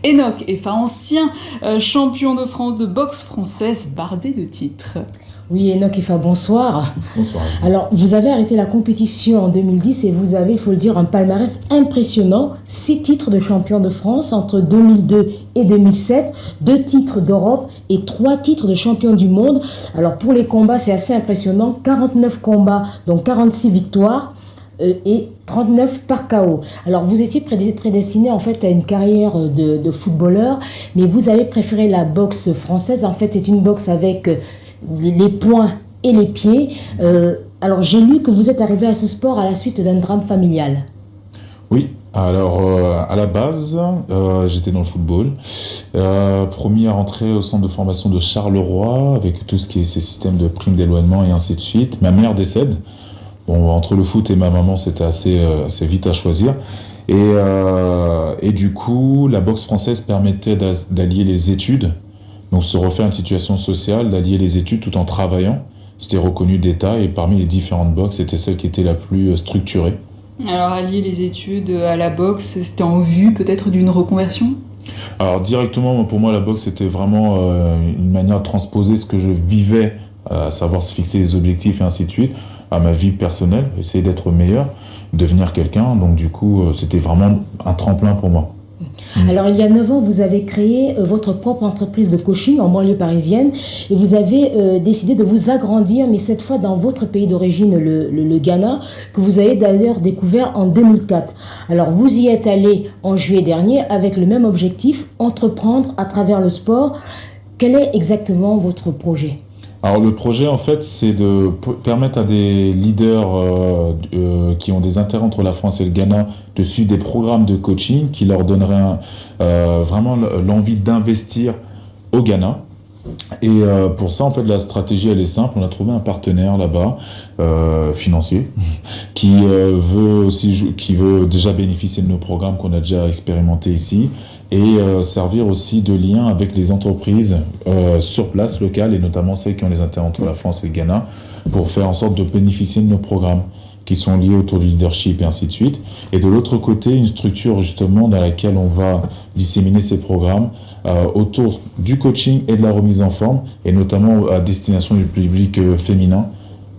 Enoch Effa, ancien champion de France de boxe française, bardé de titres. Oui, Enoch Effa, bonsoir. Bonsoir. Alors, vous avez arrêté la compétition en 2010 et vous avez, il faut le dire, un palmarès impressionnant. 6 titres de champion de France entre 2002 et 2007, 2 titres d'Europe et 3 titres de champion du monde. Alors, pour les combats, c'est assez impressionnant. 49 combats, donc 46 victoires et 39 par KO. Alors, vous étiez prédestiné en fait à une carrière de footballeur, mais vous avez préféré la boxe française. En fait, c'est une boxe avec les poings et les pieds. Alors j'ai lu que vous êtes arrivé à ce sport à la suite d'un drame familial. Oui, alors à la base, j'étais dans le football. Promis à rentrer au centre de formation de Charleroi avec tout ce qui est ces systèmes de primes d'éloignement et ainsi de suite. Ma mère décède. Bon, entre le foot et ma maman, c'était assez vite à choisir. Et du coup, la boxe française permettait d'allier les études. Donc se refaire une situation sociale, d'allier les études tout en travaillant. C'était reconnu d'État et parmi les différentes boxes, c'était celle qui était la plus structurée. Alors allier les études à la boxe, c'était en vue peut-être d'une reconversion ? Alors directement, pour moi, la boxe, c'était vraiment une manière de transposer ce que je vivais, à savoir se fixer des objectifs et ainsi de suite, à ma vie personnelle, essayer d'être meilleur, devenir quelqu'un. Donc du coup, c'était vraiment un tremplin pour moi. Alors, il y a 9 ans, vous avez créé votre propre entreprise de coaching en banlieue parisienne et vous avez décidé de vous agrandir, mais cette fois dans votre pays d'origine, le Ghana, que vous avez d'ailleurs découvert en 2004. Alors, vous y êtes allé en juillet dernier avec le même objectif, entreprendre à travers le sport. Quel est exactement votre projet ? Alors le projet en fait c'est de permettre à des leaders qui ont des intérêts entre la France et le Ghana de suivre des programmes de coaching qui leur donneraient vraiment l'envie d'investir au Ghana. Et pour ça en fait la stratégie elle est simple, on a trouvé un partenaire là-bas financier qui veut déjà bénéficier de nos programmes qu'on a déjà expérimentés ici et servir aussi de lien avec les entreprises sur place locales et notamment celles qui ont les intérêts entre la France et le Ghana pour faire en sorte de bénéficier de nos programmes qui sont liés autour du leadership et ainsi de suite. Et de l'autre côté, une structure justement dans laquelle on va disséminer ces programmes autour du coaching et de la remise en forme, et notamment à destination du public féminin,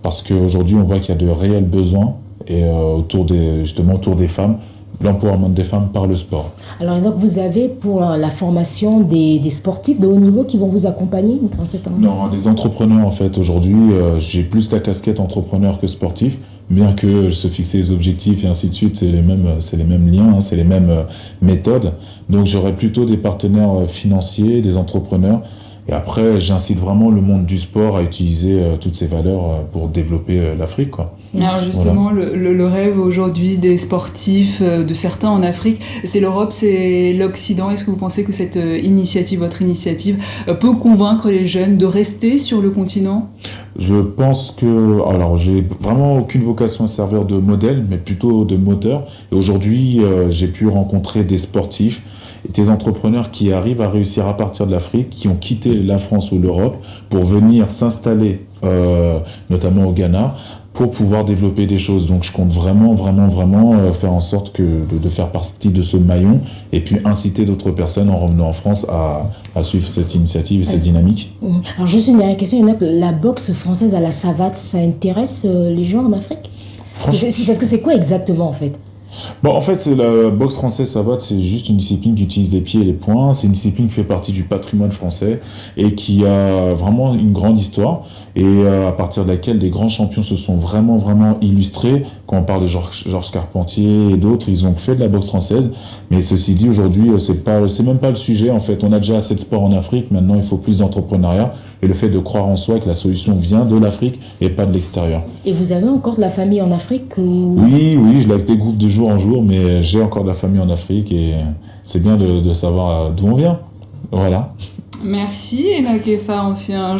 parce qu'aujourd'hui on voit qu'il y a de réels besoins et autour des femmes, l'empowerment des femmes par le sport. Alors, donc, vous avez pour la formation des sportifs de haut niveau qui vont vous accompagner dans cette année ? Non, des entrepreneurs en fait. Aujourd'hui, j'ai plus la casquette entrepreneur que sportif, bien que se fixer les objectifs et ainsi de suite, c'est les mêmes liens, c'est les mêmes méthodes. Donc, j'aurai plutôt des partenaires financiers, des entrepreneurs. Et après, j'incite vraiment le monde du sport à utiliser toutes ces valeurs pour développer l'Afrique, quoi. Alors justement, voilà. le rêve aujourd'hui des sportifs, de certains en Afrique, c'est l'Europe, c'est l'Occident. Est-ce que vous pensez que cette initiative, votre initiative, peut convaincre les jeunes de rester sur le continent ? Je pense que, alors j'ai vraiment aucune vocation à servir de modèle, mais plutôt de moteur. Et aujourd'hui, j'ai pu rencontrer des sportifs et des entrepreneurs qui arrivent à réussir à partir de l'Afrique, qui ont quitté la France ou l'Europe pour venir s'installer, notamment au Ghana, pour pouvoir développer des choses. Donc je compte vraiment faire en sorte de faire partie de ce maillon et puis inciter d'autres personnes en revenant en France à suivre cette initiative et cette dynamique. Alors juste une dernière question, la boxe française à la savate, ça intéresse les gens en Afrique ? Parce que c'est quoi exactement en fait ? Bon, en fait, c'est la boxe française savate, c'est juste une discipline qui utilise les pieds et les poings. C'est une discipline qui fait partie du patrimoine français et qui a vraiment une grande histoire et à partir de laquelle des grands champions se sont vraiment illustrés. Quand on parle de Georges Carpentier et d'autres, ils ont fait de la boxe française. Mais ceci dit, aujourd'hui, c'est même pas le sujet. En fait, on a déjà assez de sport en Afrique. Maintenant, il faut plus d'entrepreneuriat et le fait de croire en soi que la solution vient de l'Afrique et pas de l'extérieur. Et vous avez encore de la famille en Afrique ou... Oui, je la découvre de jour en jour, mais j'ai encore de la famille en Afrique et c'est bien de savoir d'où on vient. Voilà. Merci Enoch Effa, ancien